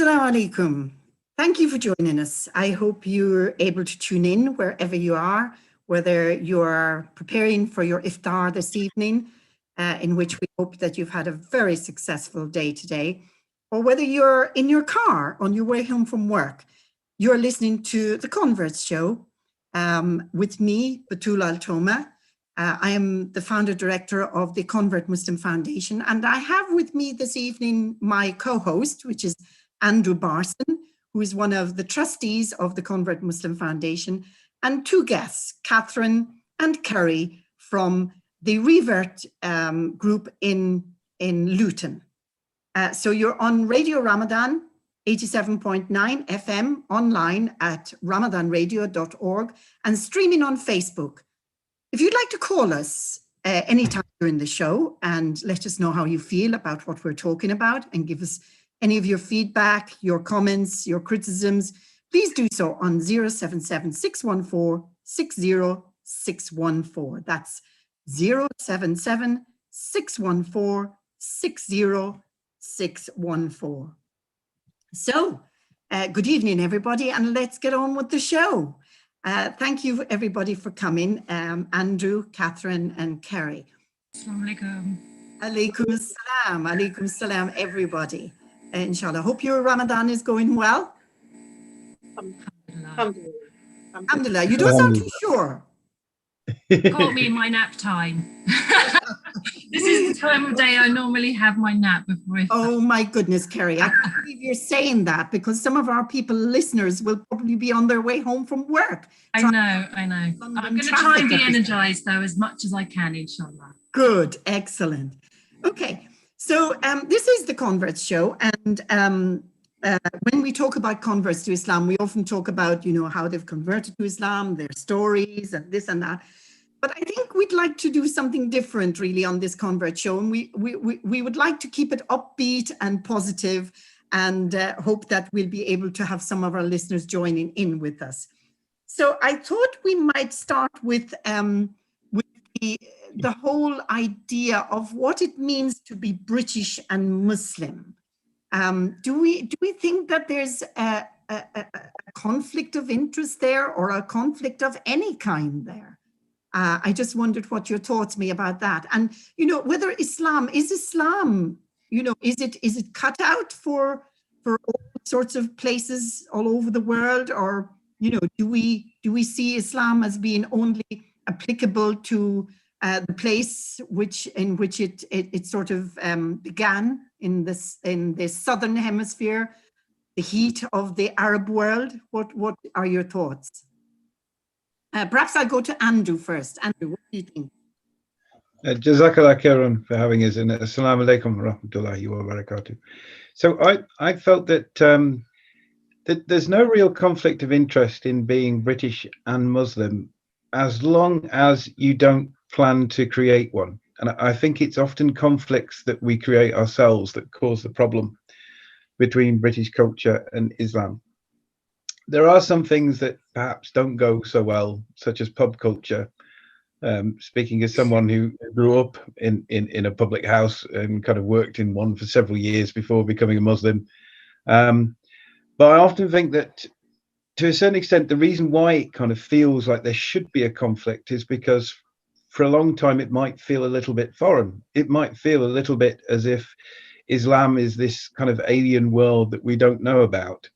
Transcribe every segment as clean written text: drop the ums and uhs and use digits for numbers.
Assalamu alaikum. Thank you for joining us. I hope you're able to tune in wherever you are, whether you are preparing for your iftar this evening, in which we hope that you've had a very successful day today, or whether you're in your car on your way home from work. You're listening to The Converts Show with me, Batool Toma. I am the founder director of the Convert Muslim Foundation, and I have with me this evening my co-host, which is Andrew Barson, who is one of the trustees of the Convert Muslim Foundation, and two guests, Catherine and Kerry from the Revert group in Luton. So you're on Radio Ramadan, 87.9 FM, online at ramadanradio.org, and streaming on Facebook. If you'd like to call us anytime during the show and let us know how you feel about what we're talking about and give us any of your feedback, your comments, your criticisms, please do so on 077 614 60614. That's 077 614 60614. So, good evening, everybody, and let's get on with the show. Thank you, everybody, for coming. Andrew, Catherine, and Kerry. Assalamu alaikum. Alaikum salam. Alaikum salam, everybody. Inshallah. Hope your Ramadan is going well. Alhamdulillah. You don't sound too sure. Caught me in my nap time. This is the time of day I normally have my nap before I... Oh my goodness, Kerry. I can't believe you're saying that, because some of our listeners will probably be on their way home from work. I know. I'm going to try and be energized, though, as much as I can, inshallah. Good. Excellent. Okay. So this is the Converts Show. And when we talk about converts to Islam, we often talk about, how they've converted to Islam, their stories and this and that. But I think we'd like to do something different, really, on this Convert Show. And we would like to keep it upbeat and positive, and hope that we'll be able to have some of our listeners joining in with us. So I thought we might start with the whole idea of what it means to be British and Muslim. Do we think that there's a conflict of interest there, or a conflict of any kind there? I just wondered what your thoughts may about that. And, whether Islam, is it cut out for all sorts of places all over the world? Or, do we see Islam as being only applicable to the place in which it sort of began in the southern hemisphere, the heat of the Arab world? What are your thoughts? Perhaps I'll go to Andrew first. Andrew, what do you think? Jazakallah khairan for having us, and assalamu alaikum wa rahmatullahi wa barakatuh. So I felt that that there's no real conflict of interest in being British and Muslim, as long as you don't plan to create one. And I think it's often conflicts that we create ourselves that cause the problem between British culture and Islam. There are some things that perhaps don't go so well, such as pub culture. Speaking as someone who grew up in a public house and kind of worked in one for several years before becoming a Muslim. But I often think that, to a certain extent, the reason why it kind of feels like there should be a conflict is because for a long time it might feel a little bit foreign. It might feel a little bit as if Islam is this kind of alien world that we don't know about.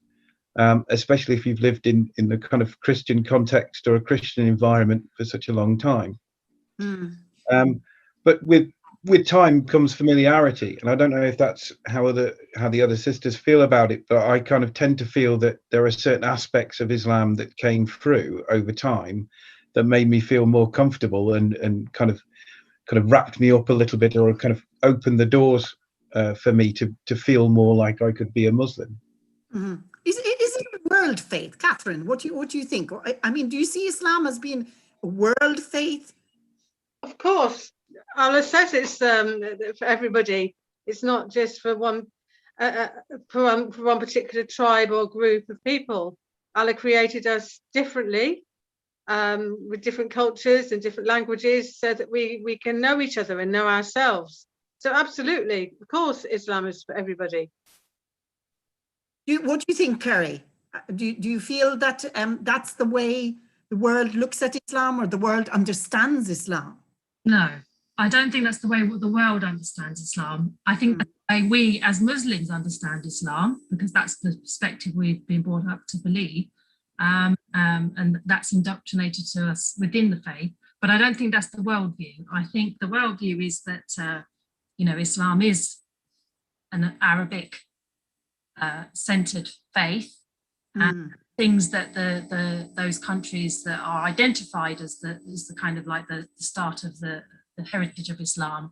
Especially if you've lived in the kind of Christian context or a Christian environment for such a long time. But with time comes familiarity, and I don't know if that's how the other sisters feel about it, but I kind of tend to feel that there are certain aspects of Islam that came through over time that made me feel more comfortable and kind of wrapped me up a little bit, or kind of opened the doors for me to feel more like I could be a Muslim. Mm-hmm. Is it a world faith, Catherine? What do you think? I mean, do you see Islam as being a world faith? Of course, Allah says it's for everybody. It's not just for one particular tribe or group of people. Allah created us differently, with different cultures and different languages, so that we can know each other and know ourselves. So absolutely, of course, Islam is for everybody. What do you think, Kerry? Do you feel that that's the way the world looks at Islam, or the world understands Islam? No, I don't think that's the way the world understands Islam. I think that's the way we as Muslims understand Islam, because that's the perspective we've been brought up to believe. And that's indoctrinated to us within the faith. But I don't think that's the worldview. I think the worldview is that, Islam is an Arabic centered faith, and things that those countries that are identified as the kind of like the start of the heritage of Islam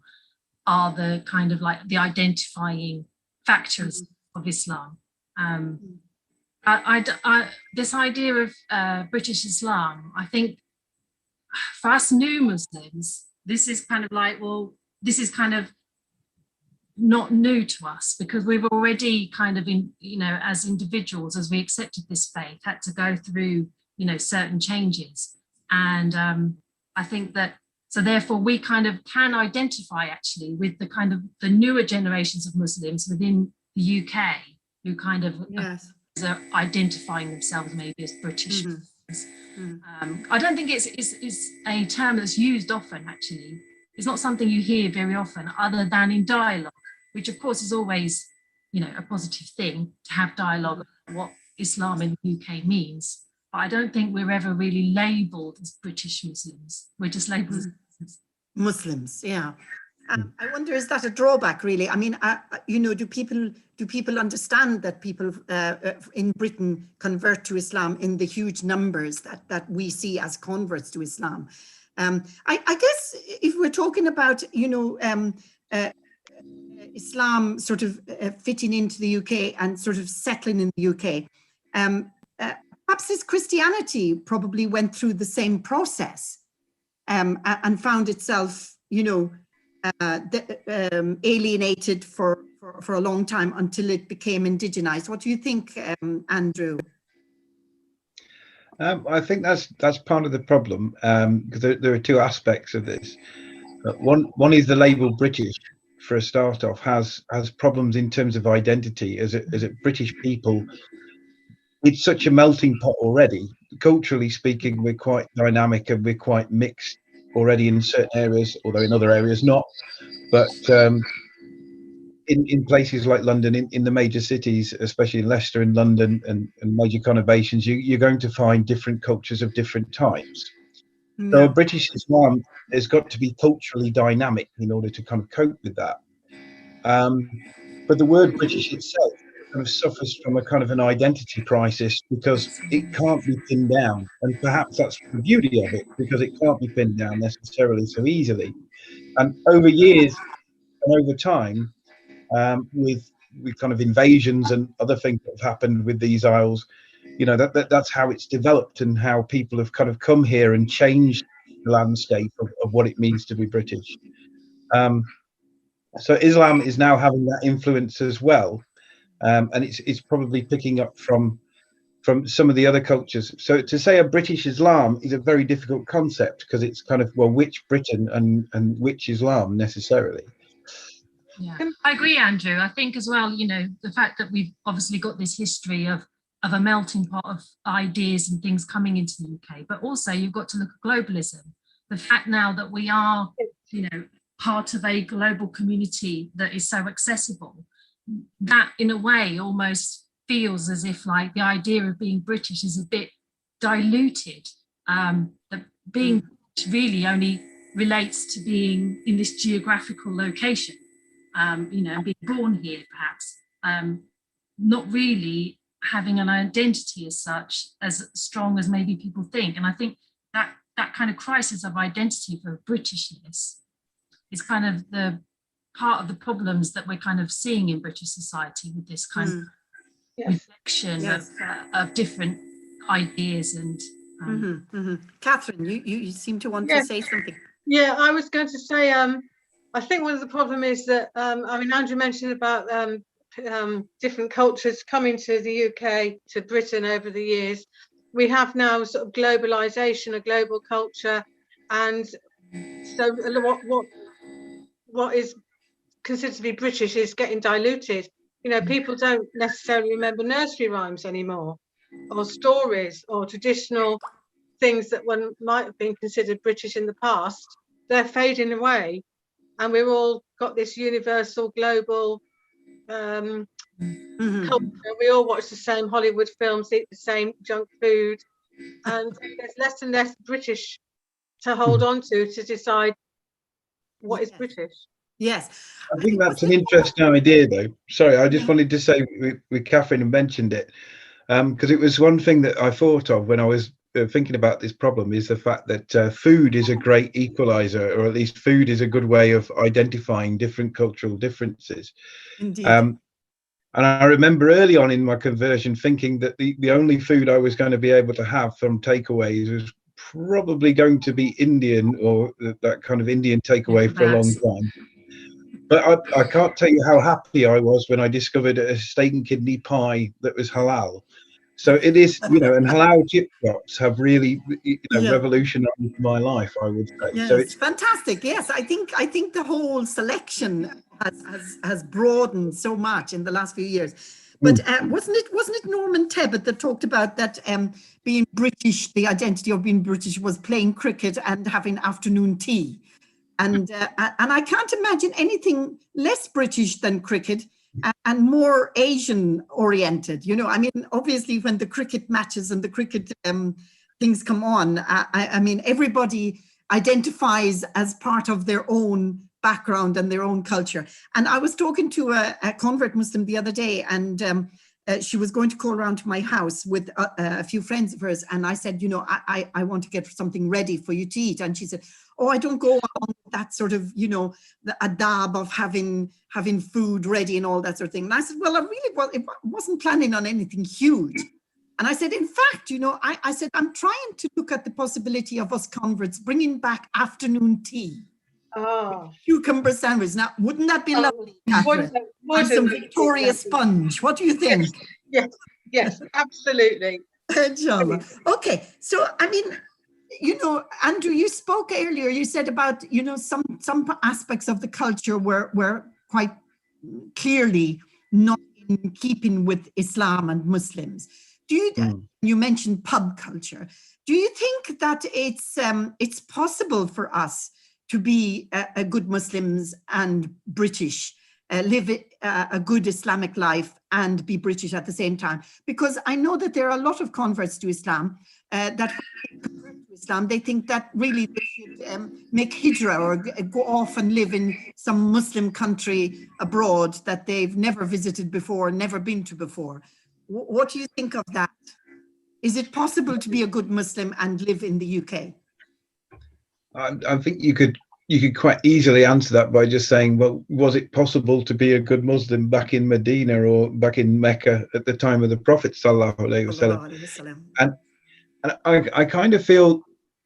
are the kind of like the identifying factors of Islam. This idea of British Islam, I think for us new Muslims, this is kind of like, well, this is kind of not new to us, because we've already kind of, as individuals, as we accepted this faith, had to go through, certain changes. And I think that, so therefore we kind of can identify actually with the kind of the newer generations of Muslims within the UK who kind of are identifying themselves maybe as British. I don't think it's a term that's used often, actually. It's not something you hear very often other than in dialogue, which of course is always, a positive thing to have dialogue about what Islam in the UK means. But I don't think we're ever really labelled as British Muslims. We're just labelled as Muslims, yeah. I wonder, is that a drawback, really? I mean, do people understand that people in Britain convert to Islam in the huge numbers that we see as converts to Islam? I guess if we're talking about, Islam sort of fitting into the UK and sort of settling in the UK, perhaps this Christianity probably went through the same process and found itself, alienated for a long time until it became indigenized. What do you think, Andrew? I think that's part of the problem, because there are two aspects of this. One is the label British, for a start off, has problems in terms of identity as a British people. It's such a melting pot already. Culturally speaking, we're quite dynamic and we're quite mixed already in certain areas, although in other areas not. But in places like London, in the major cities, especially in Leicester and London and major conurbations, you're going to find different cultures of different types. So a British Islam has got to be culturally dynamic in order to kind of cope with that. But the word British itself kind of suffers from a kind of an identity crisis, because it can't be pinned down. And perhaps that's the beauty of it, because it can't be pinned down necessarily so easily. And over years and over time, with kind of invasions and other things that have happened with these isles, that's how it's developed, and how people have kind of come here and changed the landscape of what it means to be British. So Islam is now having that influence as well, and it's probably picking up from some of the other cultures. So to say a British Islam is a very difficult concept, because it's kind of, well, which Britain and which Islam necessarily. Yeah, I agree, Andrew. I think as well, the fact that we've obviously got this history of a melting pot of ideas and things coming into the UK, but also you've got to look at globalism. The fact now that we are, part of a global community that is so accessible, that in a way almost feels as if like the idea of being British is a bit diluted. That being British really only relates to being in this geographical location, and being born here perhaps, not really having an identity as such, as strong as maybe people think. And I think that kind of crisis of identity for Britishness is kind of the part of the problems that we're kind of seeing in British society, with this kind of reflection of different ideas. And Catherine, you seem to want to say something. Yeah, I was going to say, I think one of the problem is that, Andrew mentioned about different cultures coming to the UK, to Britain over the years. We have now sort of globalization, a global culture, and so what is considered to be British is getting diluted You know, people don't necessarily remember nursery rhymes anymore, or stories, or traditional things that one might have been considered British in the past. They're fading away, and we've all got this universal global culture. We all watch the same Hollywood films, eat the same junk food, and there's less and less British to hold on to decide what is British. Yes. I think that's an interesting idea, though. Sorry, I just wanted to say, with Catherine and mentioned it, because it was one thing that I thought of when I was thinking about this problem, is the fact that food is a great equalizer, or at least food is a good way of identifying different cultural differences. Indeed. And I remember early on in my conversion thinking that the only food I was going to be able to have from takeaways was probably going to be Indian, or that kind of Indian takeaway for a long time. But I can't tell you how happy I was when I discovered a steak and kidney pie that was halal. So it is, and halal chip shops have really, revolutionized my life, I would say. Yes, so it's fantastic. Yes, I think the whole selection has broadened so much in the last few years. But wasn't it Norman Tebbit that talked about that being British, the identity of being British was playing cricket and having afternoon tea, and I can't imagine anything less British than cricket and more Asian oriented. I mean, obviously when the cricket matches and the cricket things come on, I mean, everybody identifies as part of their own background and their own culture. And I was talking to a convert Muslim the other day, and she was going to call around to my house with a few friends of hers. And I said, I want to get something ready for you to eat. And she said, oh, I don't go on that sort of, the adab of having food ready and all that sort of thing. And I said, well, I wasn't planning on anything huge. And I said, in fact, I said, I'm trying to look at the possibility of us converts bringing back afternoon tea. Oh. Cucumber sandwich. Now, wouldn't that be lovely, Catherine? And some Victoria sponge. What do you think? Yes, absolutely. Inshallah. Okay, so I mean, Andrew, you spoke earlier. You said about some aspects of the culture were quite clearly not in keeping with Islam and Muslims. You mentioned pub culture. Do you think that it's possible for us to be a good Muslims and British, live a good Islamic life and be British at the same time? Because I know that there are a lot of converts to Islam that convert to Islam, they think that really they should make hijrah or go off and live in some Muslim country abroad that they've never visited before, never been to before. What do you think of that? Is it possible to be a good Muslim and live in the UK? I think you could quite easily answer that by just saying, well, was it possible to be a good Muslim back in Medina or back in Mecca at the time of the Prophet sallallahu alaihi wasallam? And I kind of feel,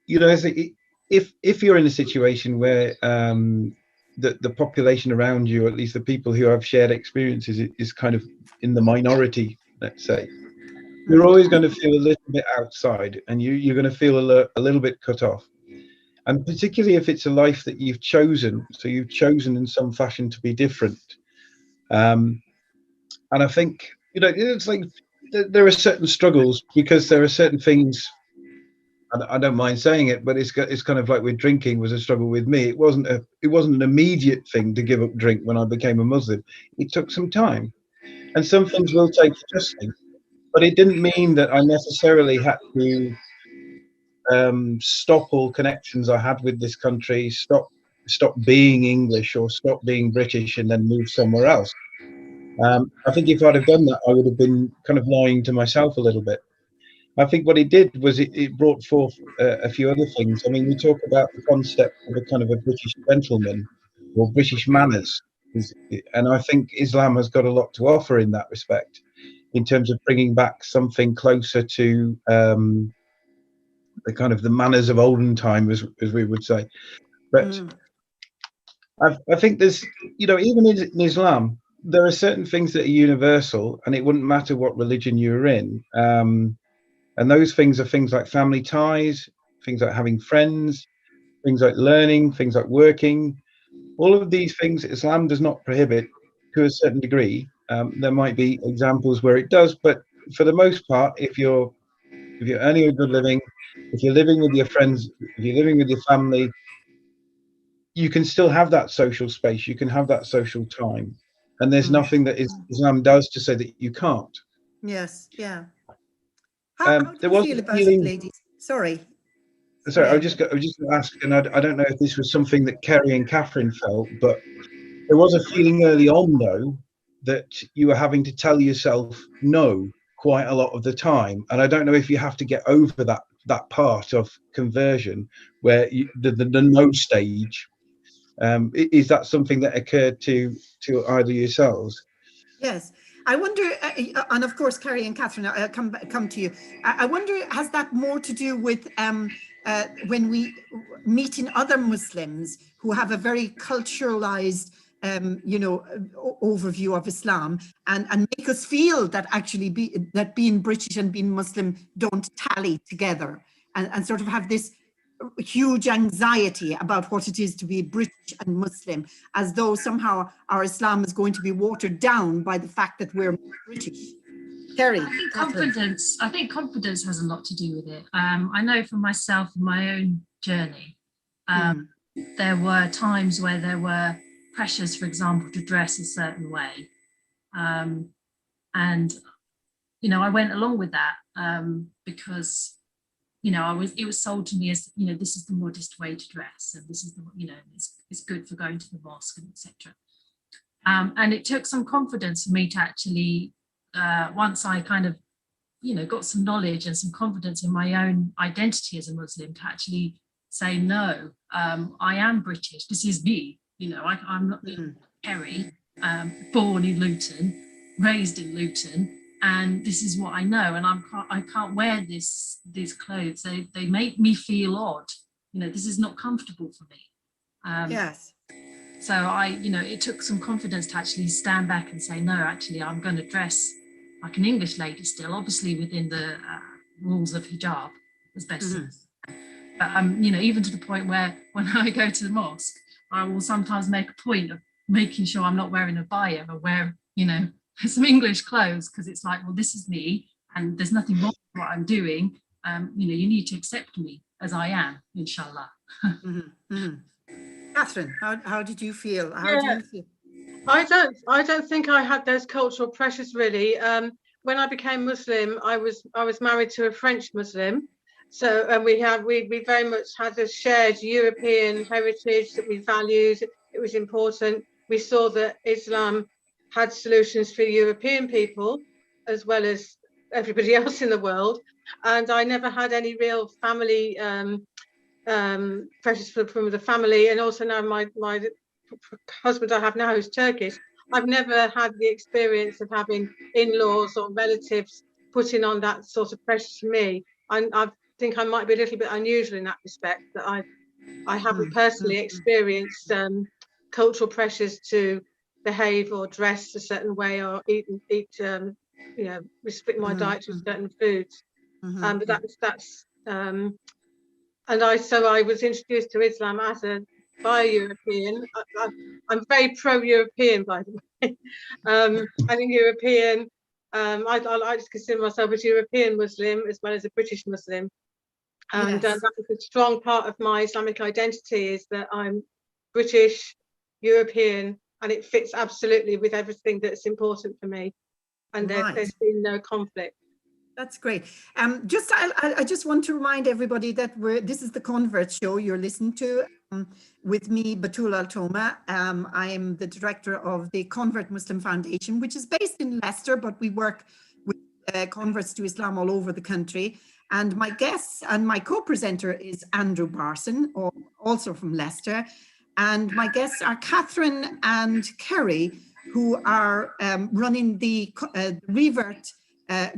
if you're in a situation where the population around you, at least the people who have shared experiences, is kind of in the minority, let's say, you're always going to feel a little bit outside, and you're going to feel a little bit cut off. And particularly if it's a life that you've chosen, so you've chosen in some fashion to be different. And I think, it's like there are certain struggles, because there are certain things, and I don't mind saying it, but it's kind of like with drinking was a struggle with me. It wasn't an immediate thing to give up drink when I became a Muslim. It took some time, and some things will take adjusting. But it didn't mean that I necessarily had to stop all connections I had with this country, stop being English or stop being British, and then move somewhere else. I think if I'd have done that, I would have been kind of lying to myself a little bit. I think what it did was it brought forth a few other things. I mean, we talk about the concept of a kind of a British gentleman or British manners, and I think Islam has got a lot to offer in that respect, in terms of bringing back something closer to the kind of the manners of olden time, as we would say. But I think there's, even in Islam, there are certain things that are universal, and it wouldn't matter what religion you're in. And those things are things like family ties, things like having friends, things like learning, things like working. All of these things Islam does not prohibit to a certain degree. There might be examples where it does, but for the most part, if you're earning a good living, if you're living with your friends, if you're living with your family, you can still have that social space. You can have that social time, and there's nothing that Islam does to say that you can't. Yes, yeah. How do There you was feel a about it, feeling. ladies? Sorry. Sorry, I Sorry. was just going to ask, and I don't know if this was something that Kerry and Catherine felt, but there was a feeling early on, though, that you were having to tell yourself no quite a lot of the time, and I don't know if you have to get over that part of conversion where the no stage. Is that something that occurred to either yourselves? Yes, I wonder, and of course, Carrie and Catherine, I'll come to you. I wonder, has that more to do with when we meet in other Muslims who have a very culturalized, overview of Islam, and make us feel that actually that being British and being Muslim don't tally together, and sort of have this huge anxiety about what it is to be British and Muslim, as though somehow our Islam is going to be watered down by the fact that we're British. Terry, I think confidence has a lot to do with it. I know for myself, in my own journey, there were times where there were pressures, for example, to dress a certain way, and I went along with that because it was sold to me as, this is the modest way to dress, and this is the, it's good for going to the mosque, and etc. And it took some confidence for me to actually, once I kind of, got some knowledge and some confidence in my own identity as a Muslim, to actually say, no, I am British. This is me. I'm not Kerry, born in Luton, raised in Luton. And this is what I know, and I can't wear these clothes. They make me feel odd. This is not comfortable for me. Yes. So it took some confidence to actually stand back and say, no, actually, I'm going to dress like an English lady still, obviously within the rules of hijab as best as. But even to the point where when I go to the mosque, I will sometimes make a point of making sure I'm not wearing a abaya, or wear, some English clothes, because it's like, well, this is me, and there's nothing wrong with what I'm doing. You need to accept me as I am, inshallah. Catherine, how did you feel? How do you feel? I don't think I had those cultural pressures really. When I became Muslim, I was married to a French Muslim, so and we very much had a shared European heritage that we valued. It was important. We saw that Islam had solutions for European people as well as everybody else in the world, and I never had any real family pressures from the family. And also now my husband I have now, who's Turkish, I've never had the experience of having in-laws or relatives putting on that sort of pressure to me. I think I might be a little bit unusual in that respect, that I haven't personally experienced cultural pressures to behave or dress a certain way, or eat restrict my diet to certain foods. But that's and I was introduced to Islam by a European. I'm very pro-European, by the way. I think European. I like to consider myself as European Muslim as well as a British Muslim, and that is a strong part of my Islamic identity, is that I'm British, European, and it fits absolutely with everything that's important for me. And there's been no conflict. That's great. I just want to remind everybody that this is the Convert Show you're listening to, with me, Batool Toma. I am the director of the Convert Muslim Foundation, which is based in Leicester, but we work with converts to Islam all over the country. And my guest and my co-presenter is Andrew Barson, also from Leicester. And my guests are Catherine and Kerry, who are running the Revert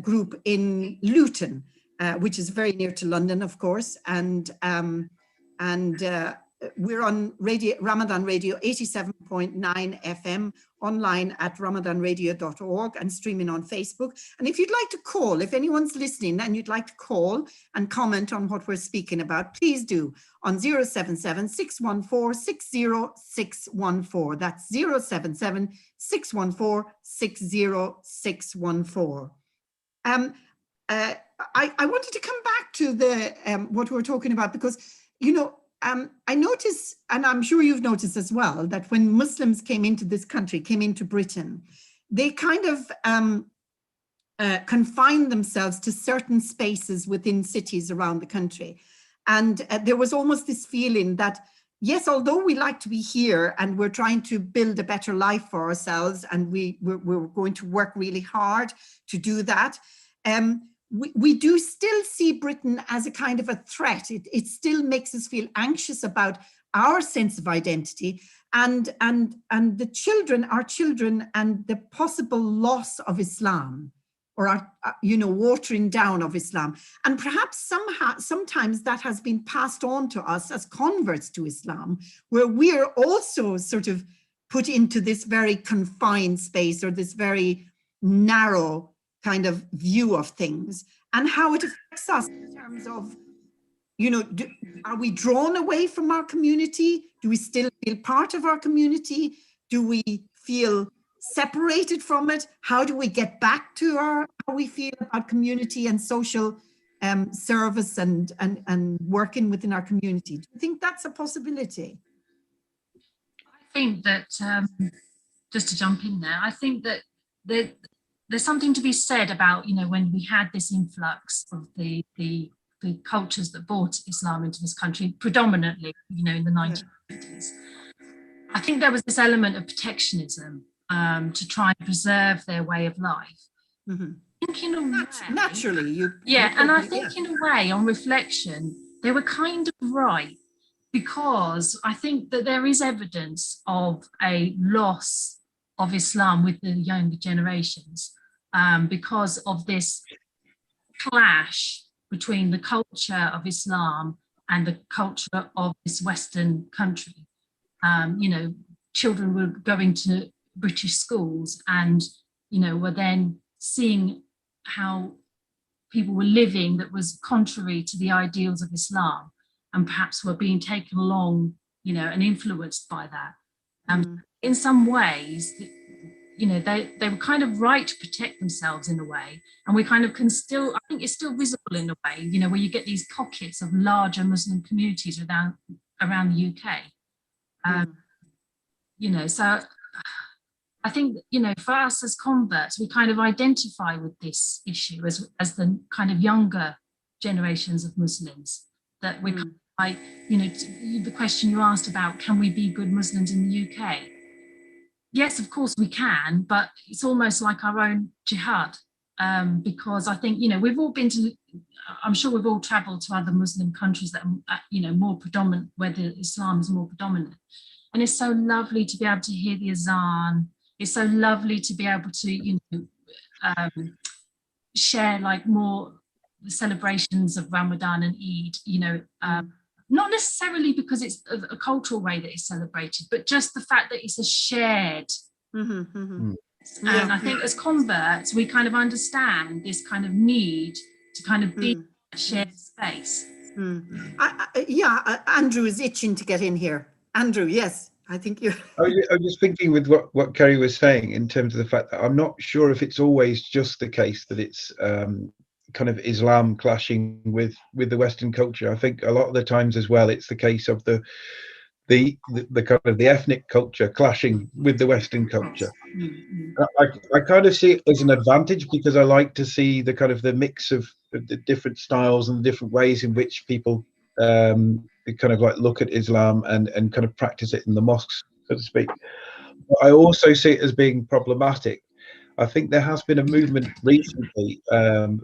group in Luton, which is very near to London, of course, and we're on Ramadan Radio 87.9 FM online at ramadanradio.org and streaming on Facebook. And if you'd like to call, if anyone's listening and you'd like to call and comment on what we're speaking about, please do on 077 614 60614. That's 077 614 60614. I wanted to come back to the what we were talking about, because, you know, I notice, and I'm sure you've noticed as well, that when Muslims came into this country, came into Britain, they kind of confined themselves to certain spaces within cities around the country. And there was almost this feeling that, yes, although we like to be here and we're trying to build a better life for ourselves, and we're going to work really hard to do that, we do still see Britain as a kind of a threat. It still makes us feel anxious about our sense of identity, and the children, our children, and the possible loss of Islam, or our, watering down of Islam. And perhaps sometimes that has been passed on to us as converts to Islam, where we're also sort of put into this very confined space, or this very narrow kind of view of things, and how it affects us in terms of, are we drawn away from our community? Do we still feel part of our community? Do we feel separated from it? How do we get back to how we feel about community and social service and working within our community? Do you think that's a possibility? I think that, just to jump in there, I think that there's something to be said about, when we had this influx of the cultures that brought Islam into this country, predominantly, in the 1950s. I think there was this element of protectionism to try and preserve their way of life. Mm-hmm. I think in a way, naturally, and I think in a way, on reflection, they were kind of right, because I think that there is evidence of a loss of Islam with the younger generations, because of this clash between the culture of Islam and the culture of this Western country. Children were going to British schools and, were then seeing how people were living that was contrary to the ideals of Islam, and perhaps were being taken along, and influenced by that. In some ways, they were kind of right to protect themselves in a way, and we kind of can still, I think it's still visible in a way, where you get these pockets of larger Muslim communities around the UK. So I think, for us as converts, we kind of identify with this issue as the kind of younger generations of Muslims, that we're kind of like, the question you asked about, can we be good Muslims in the UK? Yes, of course we can, but it's almost like our own jihad, because I think, we've all been to, I'm sure we've all traveled to other Muslim countries that are, more predominant, where the Islam is more predominant. And it's so lovely to be able to hear the azan. It's so lovely to be able to, share like more the celebrations of Ramadan and Eid, not necessarily because it's a cultural way that it's celebrated, but just the fact that it's a shared. And I think as converts, we kind of understand this kind of need to kind of be a shared space. Andrew is itching to get in here. Andrew, yes, I think you're. I was just thinking with what Kerry was saying, in terms of the fact that I'm not sure if it's always just the case that it's kind of Islam clashing with the Western culture. I think a lot of the times as well, it's the case of the kind of the ethnic culture clashing with the Western culture. I kind of see it as an advantage, because I like to see the kind of the mix of the different styles and the different ways in which people kind of like look at Islam and kind of practice it in the mosques, so to speak. But I also see it as being problematic. I think there has been a movement recently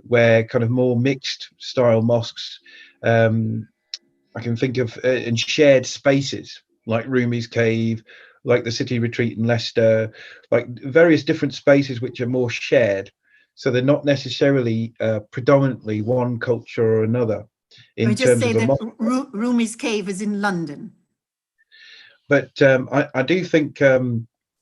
where kind of more mixed style mosques, I can think of in shared spaces like Rumi's Cave, like the City Retreat in Leicester, like various different spaces which are more shared. So they're not necessarily predominantly one culture or another. I just say that Rumi's Cave is in London. But I do think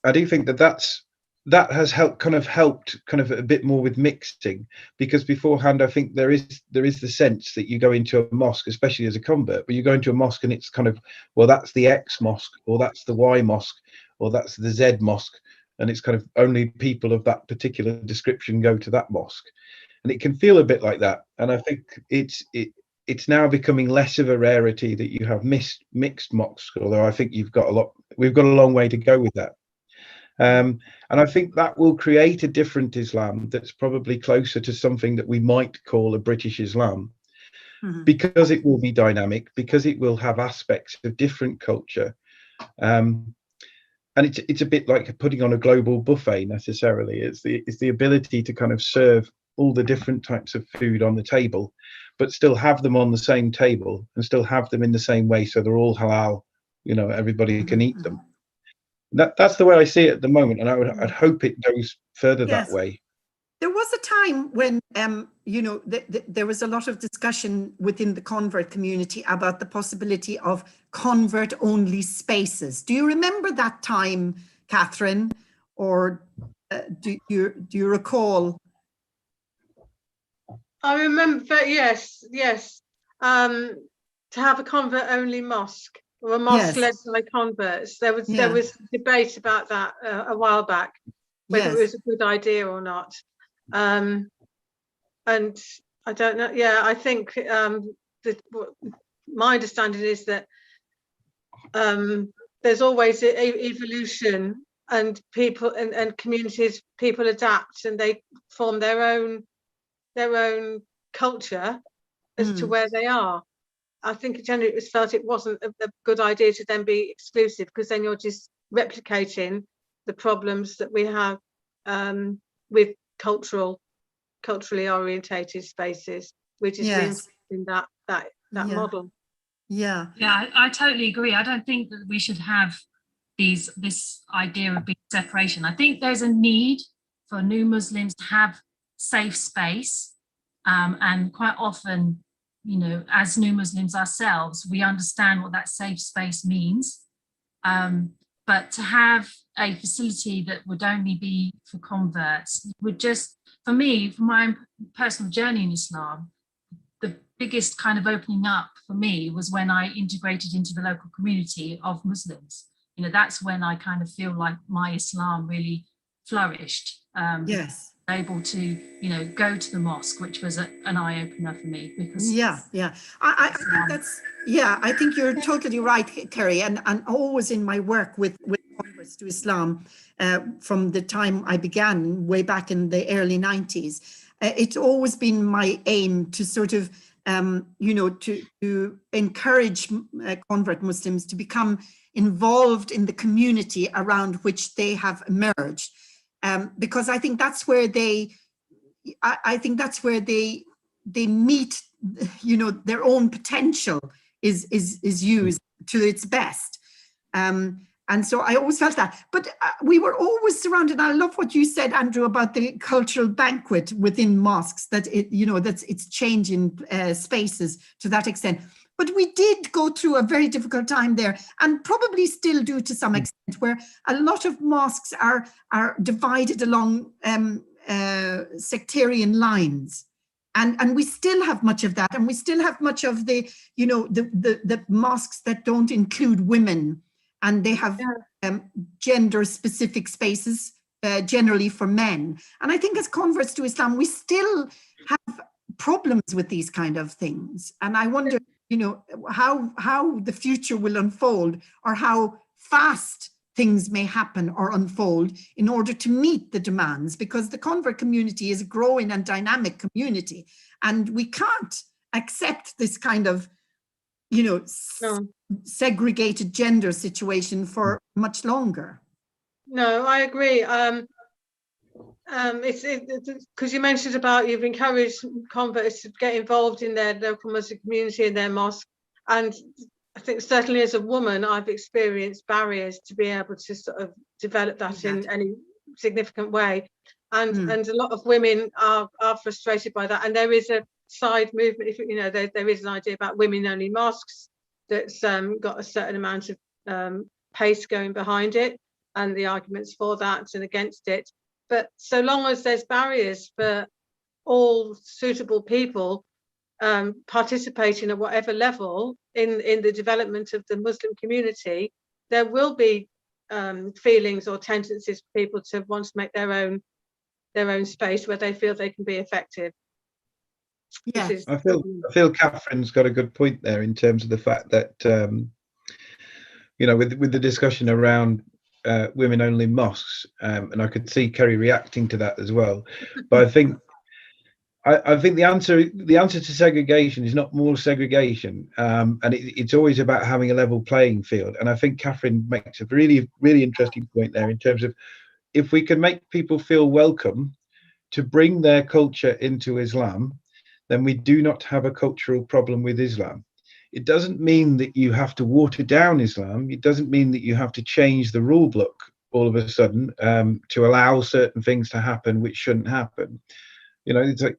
I do think that has helped a bit more with mixing, because beforehand I think there is the sense that you go into a mosque, especially as a convert, but you go into a mosque and it's kind of, well, that's the X mosque, or that's the Y mosque, or that's the Z mosque, and it's kind of only people of that particular description go to that mosque, and it can feel a bit like that. And I think it's now becoming less of a rarity that you have mixed mosques, although I think we've got a long way to go with that. And I think that will create a different Islam that's probably closer to something that we might call a British Islam, because it will be dynamic, because it will have aspects of different culture. And it's a bit like putting on a global buffet necessarily. It's the ability to kind of serve all the different types of food on the table, but still have them on the same table and still have them in the same way, so they're all halal, everybody can eat them. That's the way I see it at the moment, and I'd hope it goes further that way. There was a time when, there was a lot of discussion within the convert community about the possibility of convert-only spaces. Do you remember that time, Catherine, or do you recall? I remember, yes. To have a convert-only mosque, or a mosque led by converts. There was debate about that a while back, whether it was a good idea or not. And I don't know. Yeah, I think my understanding is that there's always evolution, and people and communities, people adapt and they form their own culture as to where they are. I think generally it was felt it wasn't a good idea to then be exclusive, because then you're just replicating the problems that we have with culturally orientated spaces. We're just reinforcing that model. Yeah, I totally agree. I don't think that we should have this idea of big separation. I think there's a need for new Muslims to have safe space, and quite often, as new Muslims ourselves, we understand what that safe space means. But to have a facility that would only be for converts would just, for me, for my personal journey in Islam, the biggest kind of opening up for me was when I integrated into the local community of Muslims. That's when I kind of feel like my Islam really flourished. Able to go to the mosque, which was an eye-opener for me, because I think that's I think you're totally right, Kerry, and always in my work with converts to Islam, from the time I began way back in the early 90s, it's always been my aim to sort of to encourage convert Muslims to become involved in the community around which they have emerged. Because I think that's where they meet, their own potential is used to its best. And so I always felt that. But we were always surrounded. I love what you said, Andrew, about the cultural banquet within mosques, that it's changing spaces to that extent. But we did go through a very difficult time there, and probably still do to some extent, where a lot of mosques are divided along sectarian lines. And we still have much of that, and we still have much of the mosques that don't include women, and they have gender specific spaces generally for men. And I think as converts to Islam, we still have problems with these kind of things. And I wonder, how the future will unfold, or how fast things may happen or unfold in order to meet the demands, because the convert community is a growing and dynamic community, and we can't accept this kind of, segregated gender situation for much longer. No, I agree. It's because you mentioned about you've encouraged converts to get involved in their local Muslim community and their mosque, and I think certainly as a woman I've experienced barriers to be able to sort of develop that in any significant way, and a lot of women are frustrated by that. And there is a side movement, if there is an idea about women only mosques that's got a certain amount of pace going behind it. and the arguments for that and against it. But so long as there's barriers for all suitable people participating at whatever level in the development of the Muslim community, there will be feelings or tendencies for people to want to make their own space where they feel they can be effective. Yeah, I feel Catherine's got a good point there in terms of the fact that you know, with the discussion around women only mosques, and I could see Kerry reacting to that as well. But I think the answer to segregation is not more segregation, and it's always about having a level playing field. And I think Catherine makes a really interesting point there in terms of, if we can make people feel welcome to bring their culture into Islam, then we do not have a cultural problem with Islam. It doesn't mean that you have to water down Islam. It doesn't mean that you have to change the rule book all of a sudden to allow certain things to happen which shouldn't happen. You know, it's like,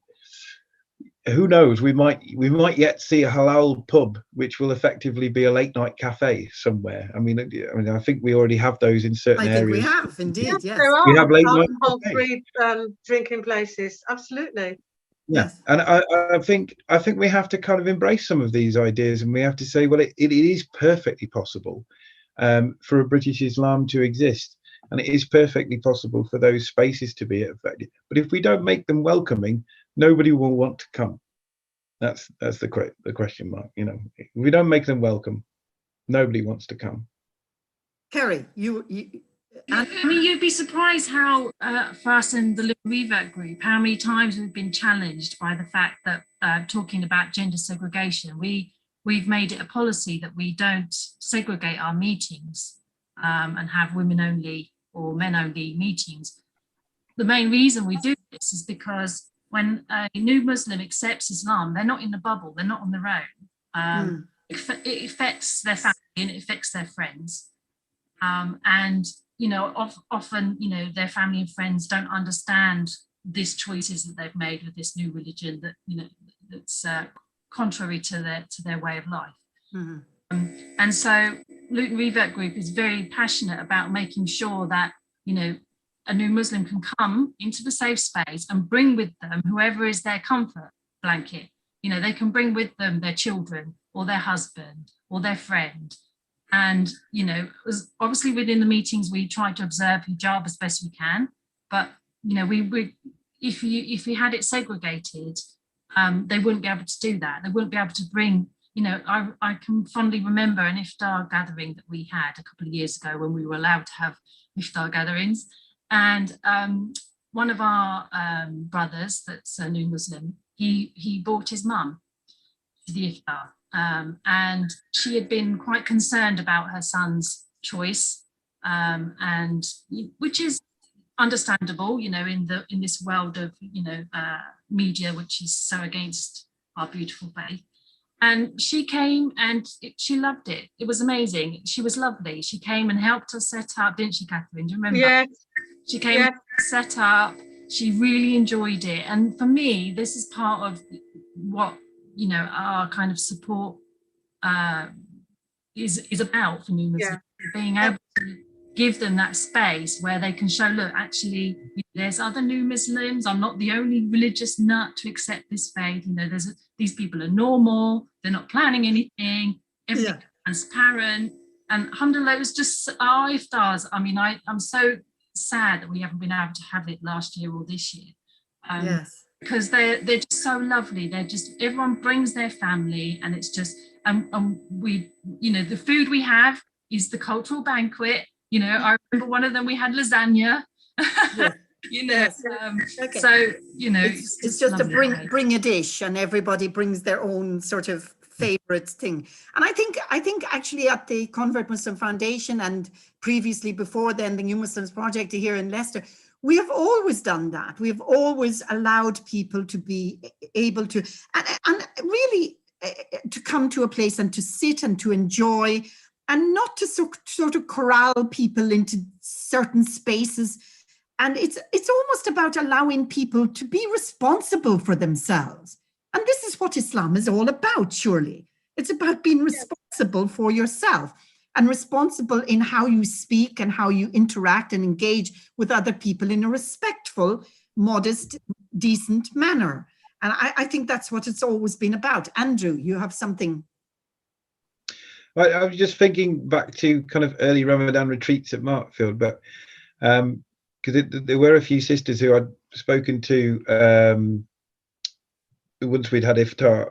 who knows? We might yet see a halal pub, which will effectively be a late night cafe somewhere. I mean, I think we already have those in certain areas. I think we have indeed. Yes, there are. We have late night alcohol-free drinking places. Absolutely. Yeah, yes. and I think we have to kind of embrace some of these ideas, and we have to say, well, it is perfectly possible for a British Islam to exist, and it is perfectly possible for those spaces to be effective. But if we don't make them welcoming, nobody will want to come. That's the question mark. You know, if we don't make them welcome, nobody wants to come. Kerry, I mean, you'd be surprised how, for us in the Little Revert group, how many times we've been challenged by the fact that talking about gender segregation, we've made it a policy that we don't segregate our meetings and have women only or men only meetings. The main reason we do this is because when a new Muslim accepts Islam, they're not in a bubble, they're not on their own. It affects their family and it affects their friends. And, you know, often, you know, their family and friends don't understand these choices that they've made with this new religion that, you know, that's contrary to their way of life. And so Luton Revert Group is very passionate about making sure that, you know, a new Muslim can come into the safe space and bring with them whoever is their comfort blanket. You know, they can bring with them their children or their husband or their friend. And, you know, obviously within the meetings, we try to observe hijab as best we can. But, you know, if we had it segregated, they wouldn't be able to do that. They wouldn't be able to bring, you know, I can fondly remember an iftar gathering that we had a couple of years ago when we were allowed to have iftar gatherings. And one of our brothers, that's a new Muslim, he brought his mum to the iftar. And she had been quite concerned about her son's choice, and which is understandable, you know, in this world of, you know, media, which is so against our beautiful faith. And she came and she loved it. It was amazing. She was lovely. She came and helped us set up, didn't she, Catherine? Do you remember? Yes. She came and set up. She really enjoyed it. And for me, this is part of what, you know, our kind of support is about for new Muslims, being able to give them that space where they can show, look, actually, there's other new Muslims. I'm not the only religious nut to accept this faith. You know, these people are normal. They're not planning anything. Everything's transparent. And alhamdulillah, it was just our iftars. I mean, I'm so sad that we haven't been able to have it last year or this year. Because they're just so lovely. They're just, everyone brings their family, and it's just, and we, you know, the food we have is the cultural banquet. You know, I remember one of them, we had lasagna. You know, so, you know, it's just to bring a dish, and everybody brings their own sort of favorite thing. And I think actually at the Convert Muslim Foundation, and previously before then the New Muslims Project here in Leicester, we have always done that. We have always allowed people to be able to, and really to come to a place and to sit and to enjoy, and not to sort of corral people into certain spaces. And it's almost about allowing people to be responsible for themselves. And this is what Islam is all about, surely. It's about being responsible for yourself. and responsible in how you speak and how you interact and engage with other people in a respectful, modest, decent manner. And I think that's what it's always been about. Andrew, you have something. I was just thinking back to kind of early Ramadan retreats at Markfield, but because there were a few sisters who I'd spoken to once we'd had iftar,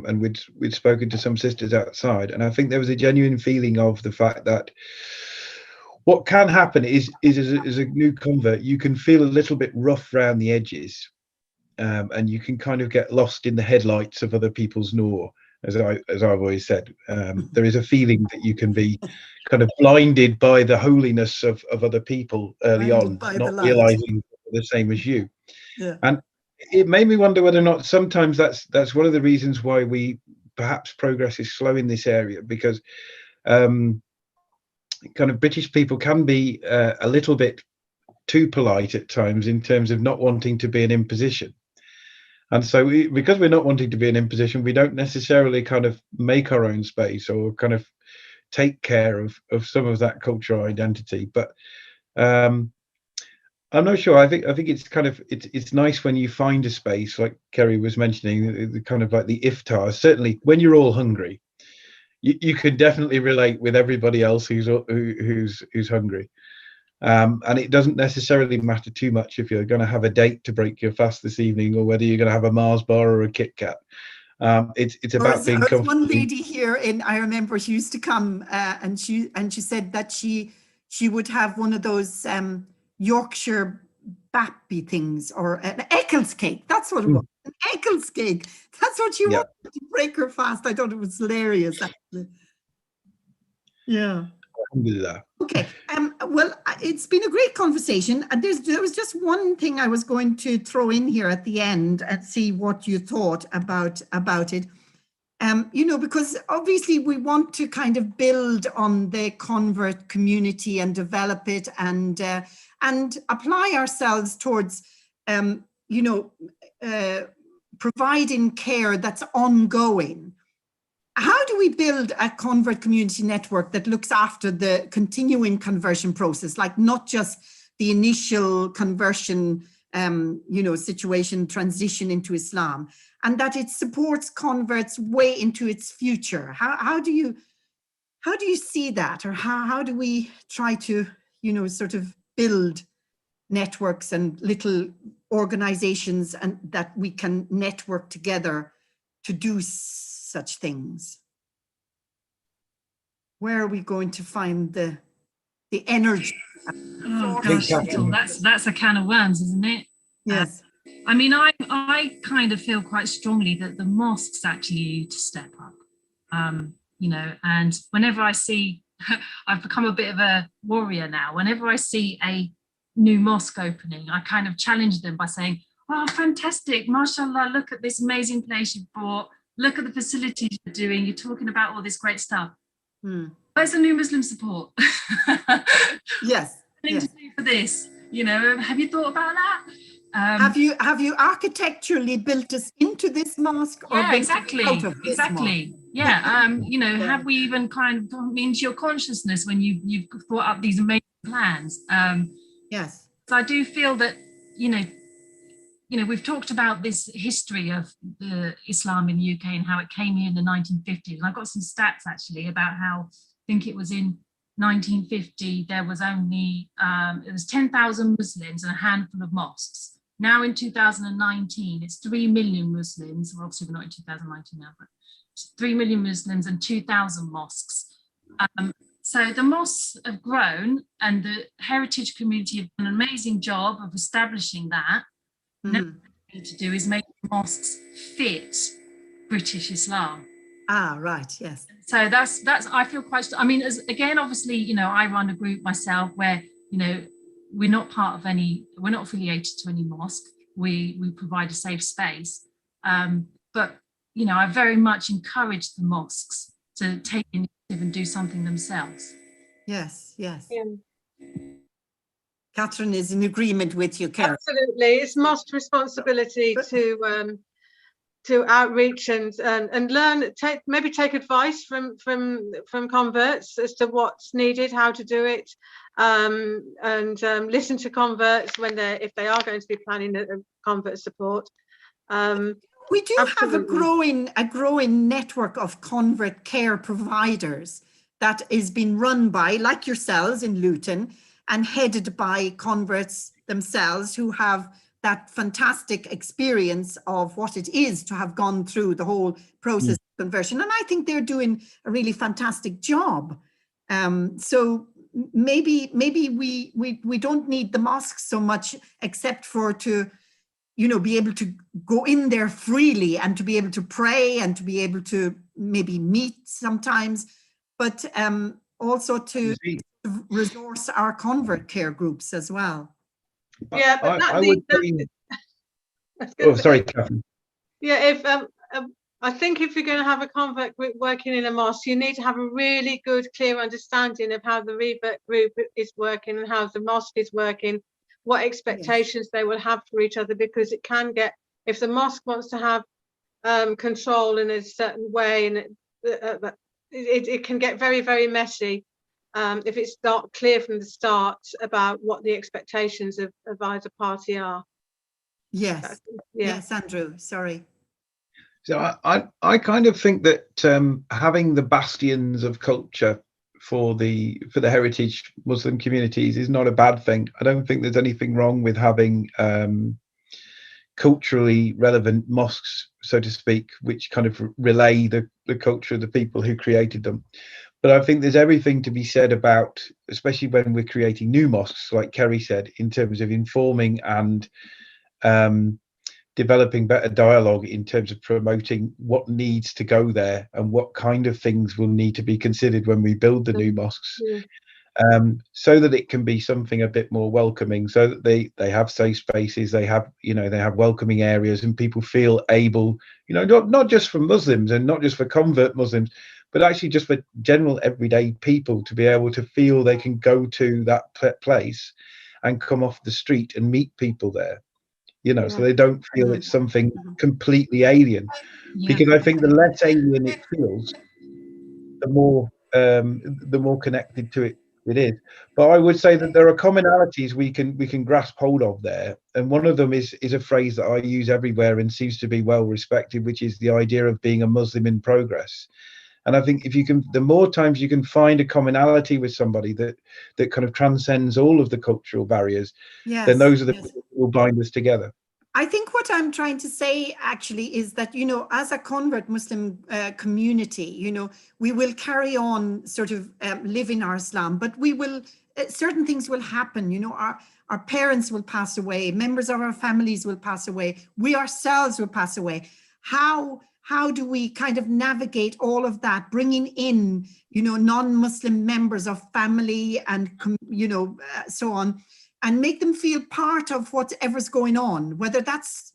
and we'd spoken to some sisters outside, and I think there was a genuine feeling of the fact that what can happen is as a new convert, you can feel a little bit rough around the edges, and you can kind of get lost in the headlights of other people's nur. As I've always said, there is a feeling that you can be kind of blinded by the holiness of other people early on, not realizing they're the same as you. Yeah. And it made me wonder whether or not sometimes that's one of the reasons why perhaps progress is slow in this area, because kind of British people can be a little bit too polite at times in terms of not wanting to be an imposition. And so because we're not wanting to be an imposition, we don't necessarily kind of make our own space or kind of take care of some of that cultural identity. But I'm not sure. I think it's kind of it's nice when you find a space, like Kerry was mentioning, the kind of like the iftar. Certainly when you're all hungry, you can definitely relate with everybody else who's hungry. And it doesn't necessarily matter too much if you're going to have a date to break your fast this evening, or whether you're going to have a Mars bar or a Kit Kat. It's about being comfortable. One lady here I remember she used to come and she said that she would have one of those Yorkshire bappy things, or an Eccles cake. That's what it was. An Eccles cake. That's what she wanted to break her fast. I thought it was hilarious, actually. Yeah. Okay. Well, it's been a great conversation. There was just one thing I was going to throw in here at the end and see what you thought about it. Because obviously we want to kind of build on the convert community and develop it and apply ourselves towards, providing care that's ongoing. How do we build a convert community network that looks after the continuing conversion process, like not just the initial conversion, situation, transition into Islam, and that it supports converts way into its future? How do you see that, or how do we try to, sort of build networks and little organizations and that we can network together to do such things? Where are we going to find the energy? Oh gosh, that's a can of worms, isn't it? Yes. I mean, I kind of feel quite strongly that the mosques actually need to step up. And whenever I see, I've become a bit of a warrior now. Whenever I see a new mosque opening, I kind of challenge them by saying, "Oh, fantastic, mashallah, look at this amazing place you've bought. Look at the facilities you're doing. You're talking about all this great stuff. Where's the new Muslim support? Yes. Thing to do for this, have you thought about that? Have you architecturally built us into this mosque, or exactly. Mosque? Yeah. Have we even kind of gone into your consciousness when you've thought up these amazing plans? Yes. So I do feel that we've talked about this history of the Islam in the UK and how it came here in the 1950s. And I've got some stats actually about how, I think it was in 1950, there was only, it was 10,000 Muslims and a handful of mosques. Now in 2019, it's 3 million Muslims. Well, obviously we're not in 2019 now, but it's 3 million Muslims and 2,000 mosques. So the mosques have grown, and the heritage community have done an amazing job of establishing that. Now what we need to do is make mosques fit British Islam. Ah, right, yes. So that's I feel quite, I mean, again, obviously, I run a group myself where, we're not part of we're not affiliated to any mosque. We provide a safe space. But, I very much encourage the mosques to take initiative and do something themselves. Yes. Yeah. Catherine is in agreement with you, Karen. Absolutely, it's mosque responsibility to outreach and learn, maybe take advice from converts as to what's needed, how to do it, and listen to converts if they are going to be planning a convert support. We do Absolutely. have a growing network of convert care providers that is being run by, like yourselves in Luton, and headed by converts themselves who have that fantastic experience of what it is to have gone through the whole process of conversion. And I think they're doing a really fantastic job. So maybe we don't need the mosques so much, except for to, you know, be able to go in there freely and to be able to pray and to be able to maybe meet sometimes, but also to resource our convert care groups as well. Yeah, but I would say, oh, sorry, Catherine. Yeah, if I think if you're going to have a convert group working in a mosque, you need to have a really good, clear understanding of how the revert group is working and how the mosque is working, what expectations they will have for each other, because it can get, if the mosque wants to have control in a certain way, and it can get very, very messy if it's not clear from the start about what the expectations of either party are. Yes. Yeah. Yes, Andrew, sorry. So I kind of think that having the bastions of culture for the heritage Muslim communities is not a bad thing. I don't think there's anything wrong with having culturally relevant mosques, so to speak, which kind of relay the culture of the people who created them. But I think there's everything to be said about, especially when we're creating new mosques, like Kerry said, in terms of informing and developing better dialogue in terms of promoting what needs to go there and what kind of things will need to be considered when we build the new mosques, so that it can be something a bit more welcoming, so that they have safe spaces, they have welcoming areas, and people feel able, not just for Muslims and not just for convert Muslims, but actually just for general everyday people to be able to feel they can go to that place and come off the street and meet people there. So they don't feel it's something completely alien, because I think the less alien it feels, the more connected to it is. But I would say that there are commonalities we can grasp hold of there, and one of them is a phrase that I use everywhere and seems to be well respected, which is the idea of being a Muslim in progress. And I think the more times you can find a commonality with somebody that kind of transcends all of the cultural barriers, then those are the people who will bind us together. I think what I'm trying to say actually is that, as a convert Muslim community, we will carry on sort of living our Islam, but we will, certain things will happen, our parents will pass away, members of our families will pass away, we ourselves will pass away. How do we kind of navigate all of that, bringing in, non-Muslim members of family and, so on, and make them feel part of whatever's going on, whether that's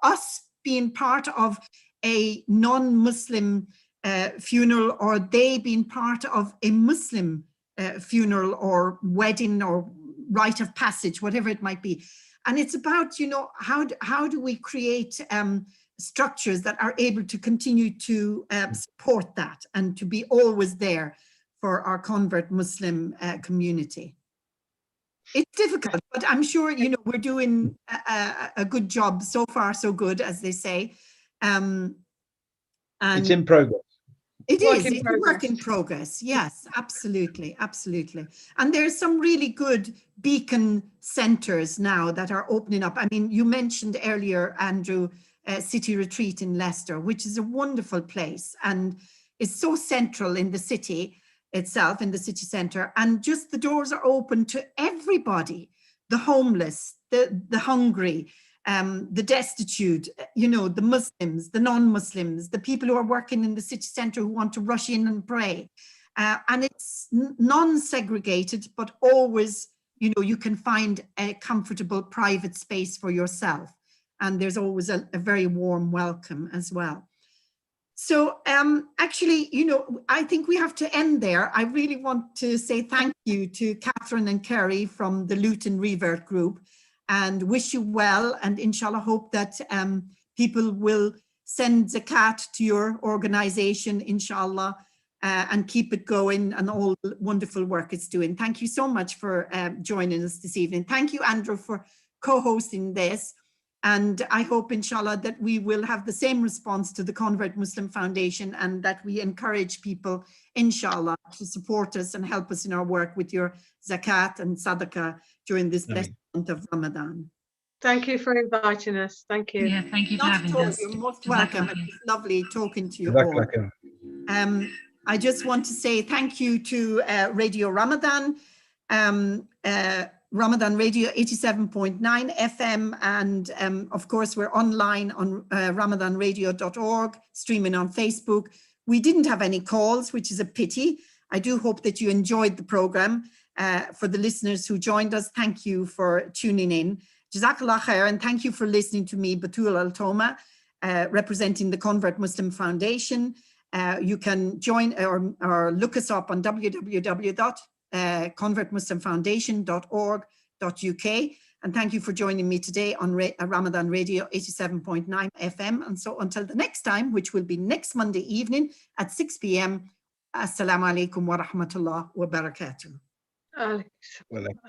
us being part of a non-Muslim funeral or they being part of a Muslim funeral or wedding or rite of passage, whatever it might be. And it's about, how do we create structures that are able to continue to support that and to be always there for our convert Muslim community. It's difficult, but I'm sure, we're doing a good job so far, so good, as they say. And it's in progress. It's a work in progress. Yes, absolutely, absolutely. And there's some really good beacon centres now that are opening up. I mean, you mentioned earlier, Andrew, City Retreat in Leicester, which is a wonderful place and is so central in the city itself, in the city centre, and just the doors are open to everybody, the homeless, the hungry, the destitute, the Muslims, the non-Muslims, the people who are working in the city centre who want to rush in and pray. And it's non-segregated, but always, you can find a comfortable private space for yourself. And there's always a very warm welcome as well. So actually, I think we have to end there. I really want to say thank you to Catherine and Kerry from the Luton Revert Group and wish you well, and inshallah hope that people will send zakat to your organization, inshallah, and keep it going and all the wonderful work it's doing. Thank you so much for joining us this evening. Thank you, Andrew, for co-hosting this. And I hope, inshallah, that we will have the same response to the Convert Muslim Foundation, and that we encourage people, inshallah, to support us and help us in our work with your zakat and sadaqah during this blessed month of Ramadan. Thank you for inviting us. Thank you. Yeah, thank you for Not having at all. us. You're most Jazakallah welcome. khair. It's lovely talking to you Jazakallah all. khair. I just want to say thank you to Radio Ramadan, Ramadan Radio 87.9 FM, and of course we're online on ramadanradio.org, streaming on Facebook. We didn't have any calls, which is a pity. I do hope that you enjoyed the program. For the listeners who joined us, thank you for tuning in. Jazakallah khair, and thank you for listening to me, Batool Al Toma, representing the Convert Muslim Foundation. You can join or look us up on www.convertmuslimfoundation.org.uk. And thank you for joining me today on Ramadan Radio 87.9 FM. And so until the next time, which will be next Monday evening at 6 p.m. Assalamu alaikum wa rahmatullah wa barakatuh.